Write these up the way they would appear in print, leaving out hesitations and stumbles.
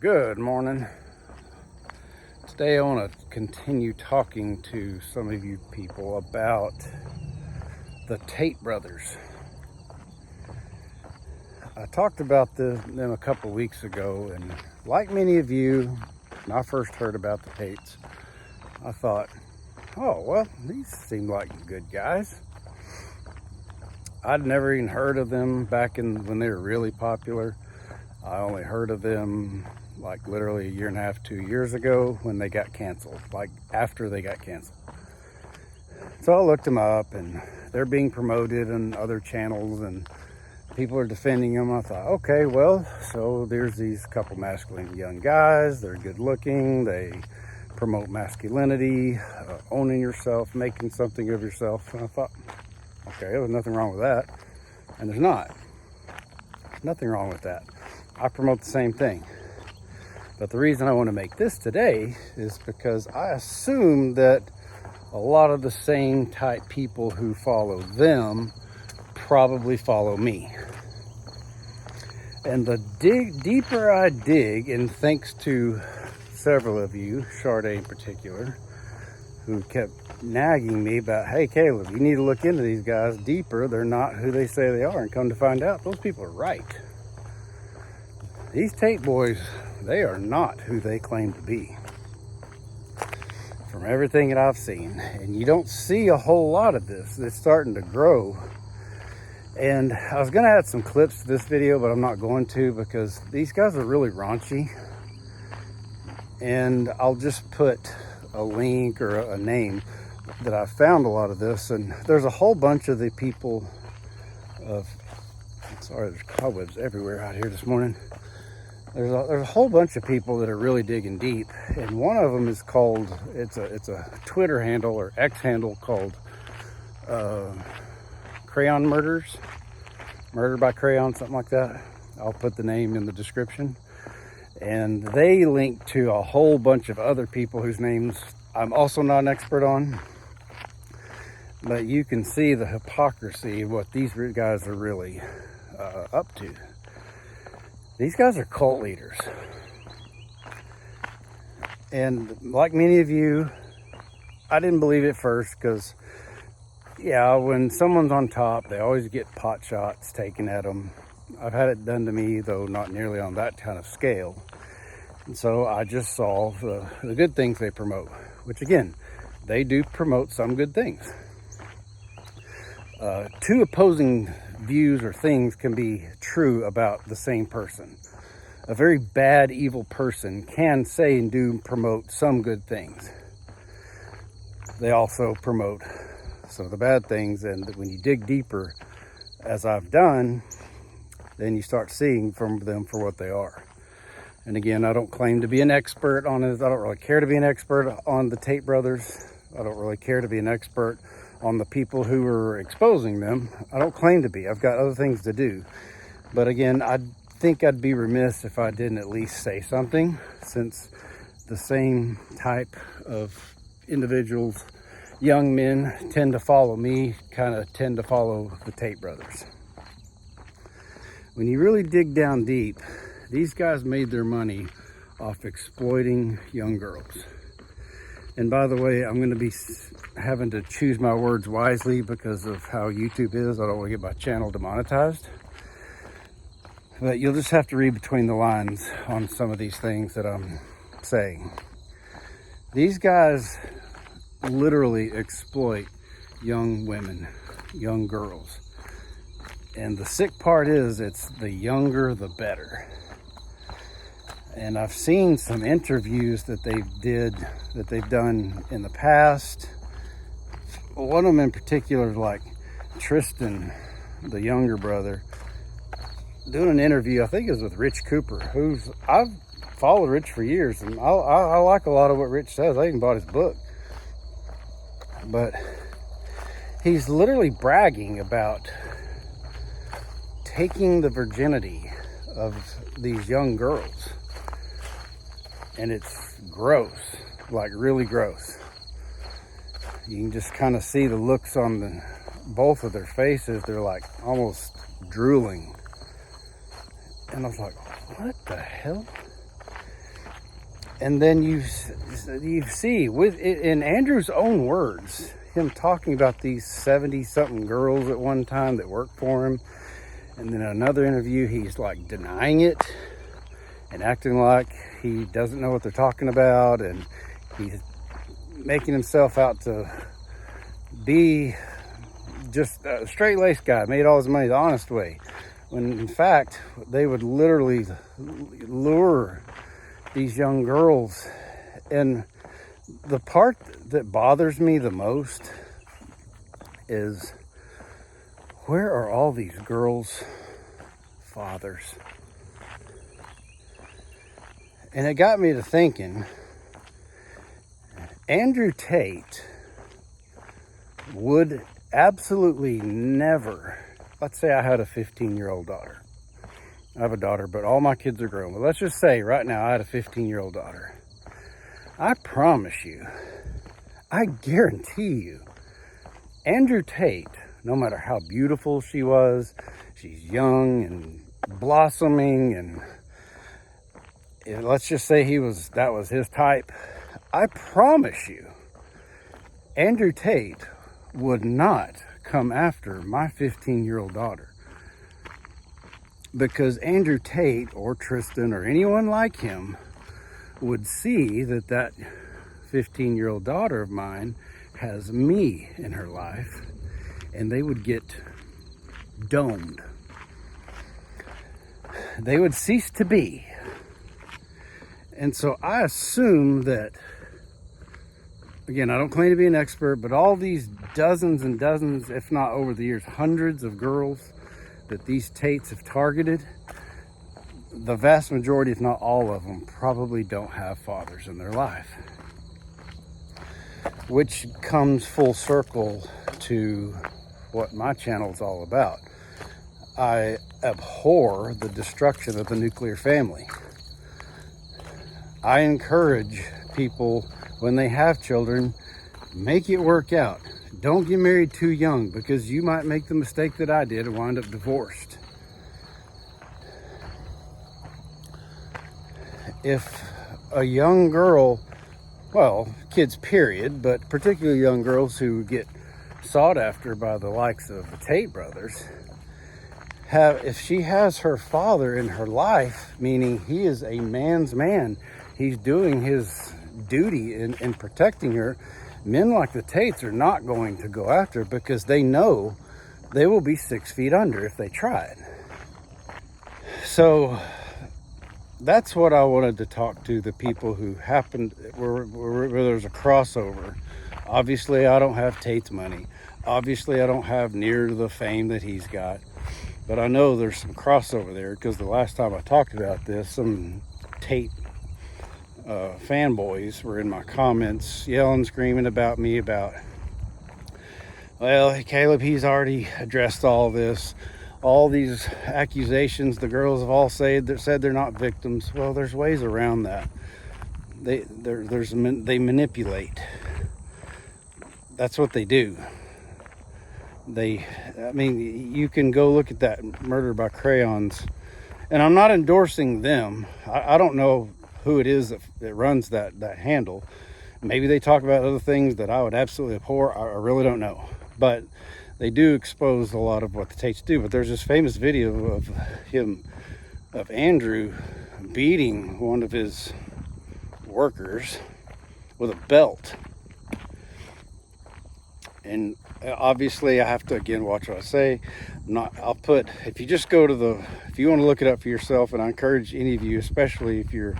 Good morning. Today I want to continue talking to some of you people about the Tate brothers. I talked about them a couple weeks ago, and like many of you, when I first heard about the Tates, I thought, oh, well, these seem like good guys. I'd never even heard of them back when they were really popular. I only heard of them like literally a year and a half, 2 years ago when they got canceled, like after they got canceled. So I looked them up, and they're being promoted on other channels and people are defending them. I thought, okay, well, so there's these couple masculine young guys. They're good looking. They promote masculinity, owning yourself, making something of yourself. And I thought, okay, there's nothing wrong with that. And there's not. Nothing wrong with that. I promote the same thing. But the reason I want to make this today is because I assume that a lot of the same type people who follow them probably follow me. And the deeper I dig, and thanks to several of you, Sade in particular, who kept nagging me about, hey, Caleb, you need to look into these guys deeper. They're not who they say they are. And come to find out, those people are right. These Tate boys, they are not who they claim to be. From everything that I've seen. And you don't see a whole lot of this. It's starting to grow. And I was going to add some clips to this video, but I'm not going to because these guys are really raunchy. And I'll just put a link or a name that I found a lot of this. And there's a whole bunch of the people sorry, there's cobwebs everywhere out here this morning. There's a whole bunch of people that are really digging deep, and one of them is called, it's a Twitter handle or X handle called Crayon Murder by Crayon, something like that. I'll put the name in the description. And they link to a whole bunch of other people whose names I'm also not an expert on, but you can see the hypocrisy of what these guys are really up to. These guys are cult leaders. And like many of you, I didn't believe it first because, yeah, when someone's on top, they always get pot shots taken at them. I've had it done to me, though not nearly on that kind of scale. And so I just saw the good things they promote, which again, they do promote some good things. Two opposing views or things can be true about the same person. A very bad, evil person can say and do promote some good things. They also promote some of the bad things, and when you dig deeper, as I've done, then you start seeing from them for what they are. And again, I don't claim to be an expert on it. I don't really care to be an expert on the Tate brothers. I don't really care to be an expert on the people who are exposing them. I don't claim to be. I've got other things to do. But again, I think I'd be remiss if I didn't at least say something, since the same type of individuals, young men, tend to follow me, kind of tend to follow the Tate brothers. When you really dig down deep, these guys made their money off exploiting young girls. And by the way, I'm going to be having to choose my words wisely because of how YouTube is. I don't want to get my channel demonetized. But you'll just have to read between the lines on some of these things that I'm saying. These guys literally exploit young women, young girls. And the sick part is, it's the younger, the better. And I've seen some interviews that they've done in the past. One of them in particular is like Tristan, the younger brother, doing an interview, I think it was with Rich Cooper, I've followed Rich for years, and I like a lot of what Rich says. I even bought his book. But he's literally bragging about taking the virginity of these young girls. And it's gross, like really gross. You can just kind of see the looks on both of their faces. They're like almost drooling. And I was like, what the hell? And then you see, in Andrew's own words, him talking about these 70-something girls at one time that worked for him. And then another interview, he's like denying it and acting like he doesn't know what they're talking about. And he's making himself out to be just a straight-laced guy, made all his money the honest way. When in fact, they would literally lure these young girls. And the part that bothers me the most is, where are all these girls' fathers? And it got me to thinking, Andrew Tate would absolutely never, let's say I had a 15-year-old daughter. I have a daughter, but all my kids are grown. But let's just say right now I had a 15-year-old daughter. I promise you, I guarantee you, Andrew Tate, no matter how beautiful she was, she's young and blossoming, and let's just say that was his type. I promise you, Andrew Tate would not come after my 15-year-old daughter. Because Andrew Tate or Tristan or anyone like him would see that 15-year-old daughter of mine has me in her life, and they would get domed. They would cease to be. And so I assume that, again, I don't claim to be an expert, but all these dozens and dozens, if not over the years, hundreds of girls that these Tates have targeted, the vast majority, if not all of them, probably don't have fathers in their life. Which comes full circle to what my channel is all about. I abhor the destruction of the nuclear family. I encourage people, when they have children, make it work out. Don't get married too young, because you might make the mistake that I did and wind up divorced. If a young girl, well, kids period, but particularly young girls who get sought after by the likes of the Tate brothers, if she has her father in her life, meaning he is a man's man, he's doing his duty in protecting her, men like the Tates are not going to go after her, because they know they will be 6 feet under if they try it. So that's what I wanted to talk to the people who happened, where there's a crossover. Obviously, I don't have Tate's money. Obviously, I don't have near the fame that he's got. But I know there's some crossover there, because the last time I talked about this, some Tate fanboys were in my comments yelling, screaming about me about, well, Caleb, he's already addressed all this. All these accusations the girls have all said they're not victims. Well, there's ways around that. They manipulate. That's what they do. You can go look at that Murder by Crayons, and I'm not endorsing them. I don't know who it is that runs that handle. Maybe they talk about other things that I would absolutely abhor. I really don't know. But they do expose a lot of what the Tates do. But there's this famous video of Andrew beating one of his workers with a belt. And obviously I have to, again, watch what I say. If you just go to if you want to look it up for yourself, and I encourage any of you, especially if you're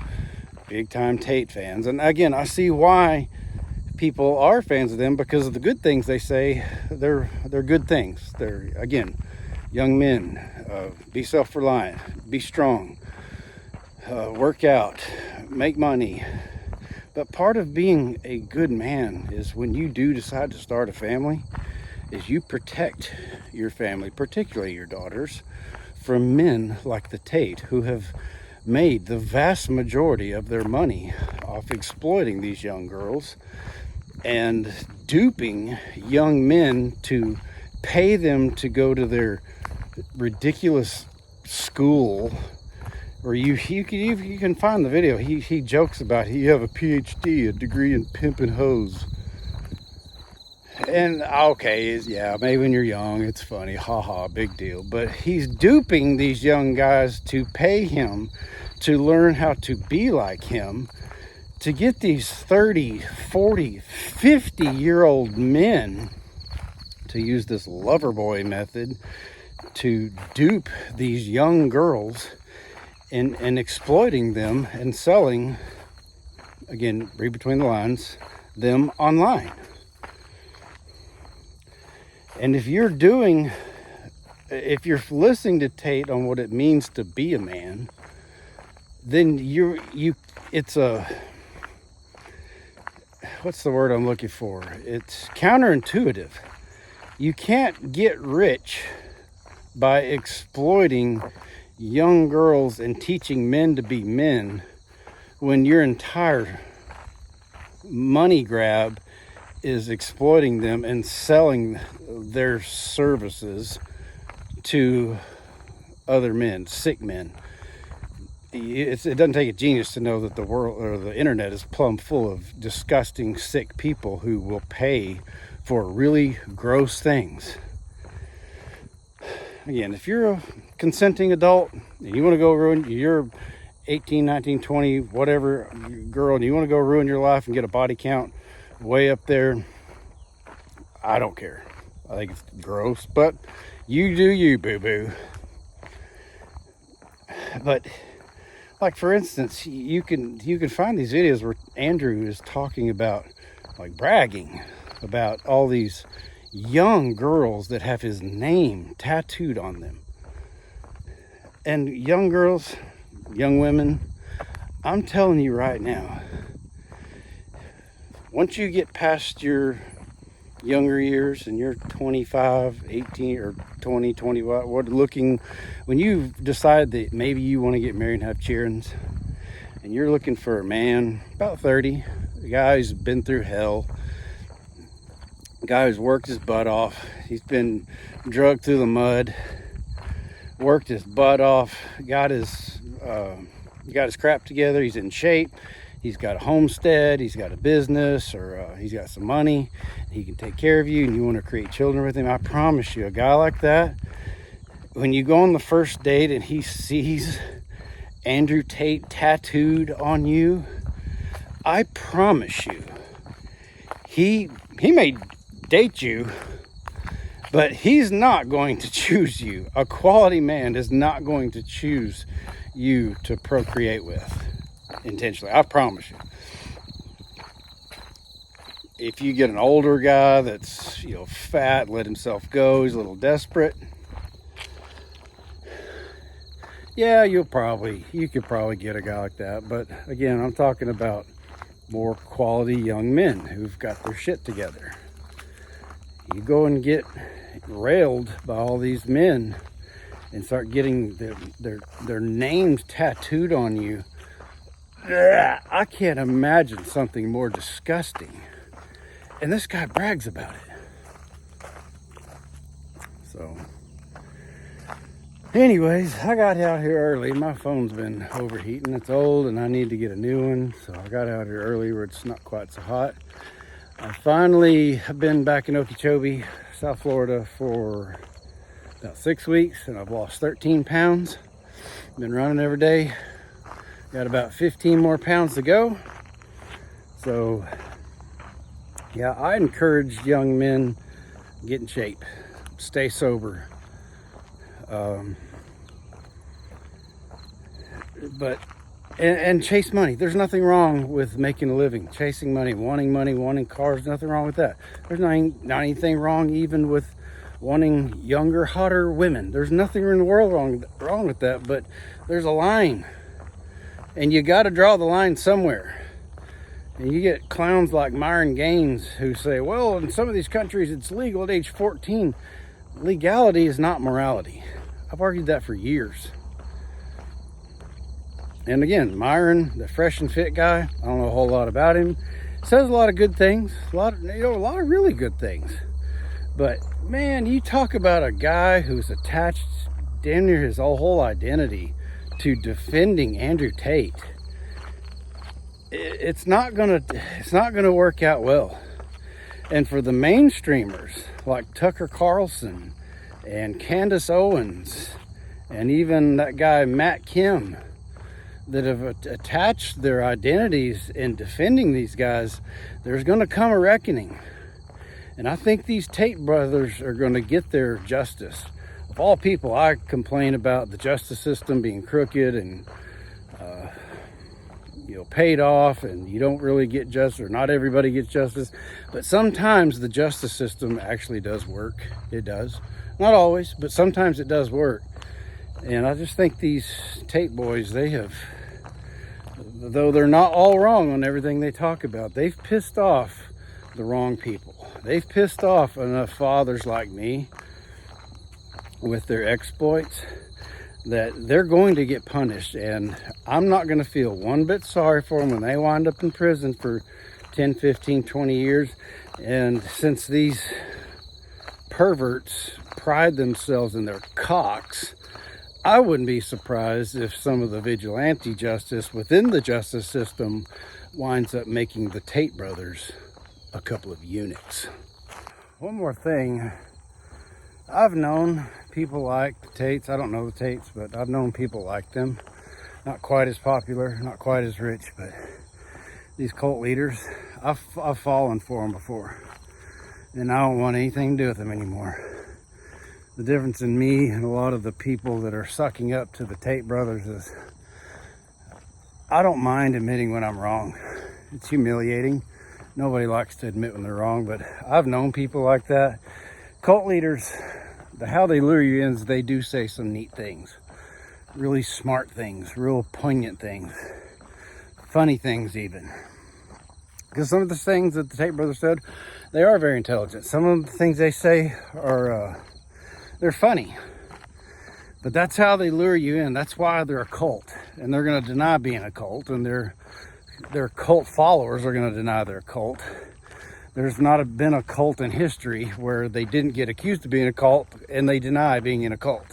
big time Tate fans. And again, I see why people are fans of them, because of the good things they say. They're good things. They're, again, young men, be self-reliant, be strong, work out, make money. But part of being a good man is, when you do decide to start a family, is you protect your family, particularly your daughters, from men like the Tate, who have made the vast majority of their money off exploiting these young girls and duping young men to pay them to go to their ridiculous school Or you can find the video. He jokes about you have a PhD, a degree in pimping hoes. And okay, yeah, maybe when you're young, it's funny, haha, big deal. But he's duping these young guys to pay him to learn how to be like him, to get these 30, 40, 50-year-old men to use this lover boy method to dupe these young girls and exploiting them and selling, again, read between the lines, them online. And if you're listening to Tate on what it means to be a man, then what's the word I'm looking for? It's counterintuitive. You can't get rich by exploiting young girls and teaching men to be men when your entire money grab is exploiting them and selling their services to other men, sick men. It doesn't take a genius to know that the world or the internet is plumb full of disgusting, sick people who will pay for really gross things. Again, if you're a consenting adult and you want to go ruin, you're 18, 19, 20, whatever girl, and you want to go ruin your life and get a body count way up there, I don't care. I think it's gross, but you do you, boo-boo. But like, for instance, you can find these videos where Andrew is talking about, like, bragging about all these young girls that have his name tattooed on them. And young girls, young women, I'm telling you right now, once you get past your younger years and you're 25, 18, or 20, 20, when you decide that maybe you want to get married and have children, and you're looking for a man about 30, a guy who's been through hell, a guy who's worked his butt off, he's been drugged through the mud, worked his butt off, got his crap together, he's in shape, he's got a homestead, he's got a business, or he's got some money, he can take care of you, and you want to create children with him. I promise you, a guy like that, when you go on the first date and he sees Andrew Tate tattooed on you, I promise you, he may date you, but he's not going to choose you. A quality man is not going to choose you to procreate with intentionally. I promise you. If you get an older guy that's, fat, let himself go, he's a little desperate, yeah, you could probably get a guy like that. But again, I'm talking about more quality young men who've got their shit together. You go and get railed by all these men and start getting their names tattooed on you. I can't imagine something more disgusting. And this guy brags about it. So, anyways, I got out here early. My phone's been overheating. It's old and I need to get a new one. So I got out here early where it's not quite so hot. I finally have been back in Okeechobee, South Florida for about 6 weeks, and I've lost 13 pounds. Been running every day. Got about 15 more pounds to go. So, yeah, I encourage young men, get in shape, stay sober. And chase money. There's nothing wrong with making a living, chasing money, wanting cars. Nothing wrong with that. There's not anything wrong even with wanting younger, hotter women. There's nothing in the world wrong with that, but there's a line. And you got to draw the line somewhere. And you get clowns like Myron Gaines who say, well, in some of these countries it's legal at age 14. Legality is not morality. I've argued that for years. And again, Myron, the fresh and fit guy, I don't know a whole lot about him. Says a lot of good things, a lot of really good things. But man, you talk about a guy who's attached damn near his whole identity to defending Andrew Tate, it's not gonna work out well. And for the mainstreamers like Tucker Carlson and Candace Owens and even that guy Matt Kim that have attached their identities in defending these guys, there's going to come a reckoning. And I think these Tate brothers are going to get their justice. Of all people, I complain about the justice system being crooked and paid off, and you don't really get justice, or not everybody gets justice. But sometimes the justice system actually does work. It does. Not always, but sometimes it does work. And I just think these Tate boys, they have, though they're not all wrong on everything they talk about, they've pissed off the wrong people. They've pissed off enough fathers like me with their exploits that they're going to get punished. And I'm not going to feel one bit sorry for them when they wind up in prison for 10, 15, 20 years. And since these perverts pride themselves in their cocks, I wouldn't be surprised if some of the vigilante justice within the justice system winds up making the Tate brothers a couple of eunuchs. One more thing. I've known people like the Tates. I don't know the Tates, but I've known people like them. Not quite as popular, not quite as rich, but these cult leaders, I've fallen for them before. And I don't want anything to do with them anymore. The difference in me and a lot of the people that are sucking up to the Tate brothers is I don't mind admitting when I'm wrong. It's humiliating. Nobody likes to admit when they're wrong, but I've known people like that. Cult leaders, how they lure you in is they do say some neat things. Really smart things, real poignant things. Funny things even. Because some of the things that the Tate brothers said, they are very intelligent. Some of the things they say are, they're funny. But that's how they lure you in. That's why they're a cult. And they're going to deny being a cult. And their cult followers are going to deny they're a cult. There's not been a cult in history where they didn't get accused of being a cult and they deny being in a cult.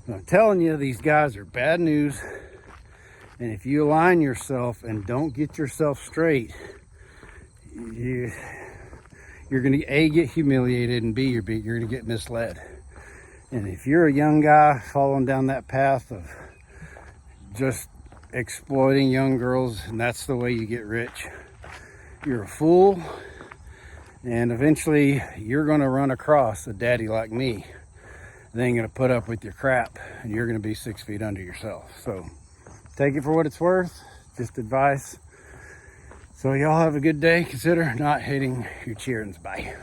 I'm telling you, these guys are bad news. And if you align yourself and don't get yourself straight, you're going to A, get humiliated, and B, you're going to get misled. And if you're a young guy following down that path of just exploiting young girls, and that's the way you get rich, you're a fool. And eventually you're going to run across a daddy like me. They ain't going to put up with your crap, and you're going to be 6 feet under yourself. So take it for what it's worth. Just advice. So y'all have a good day. Consider not hating your cheerings. Bye.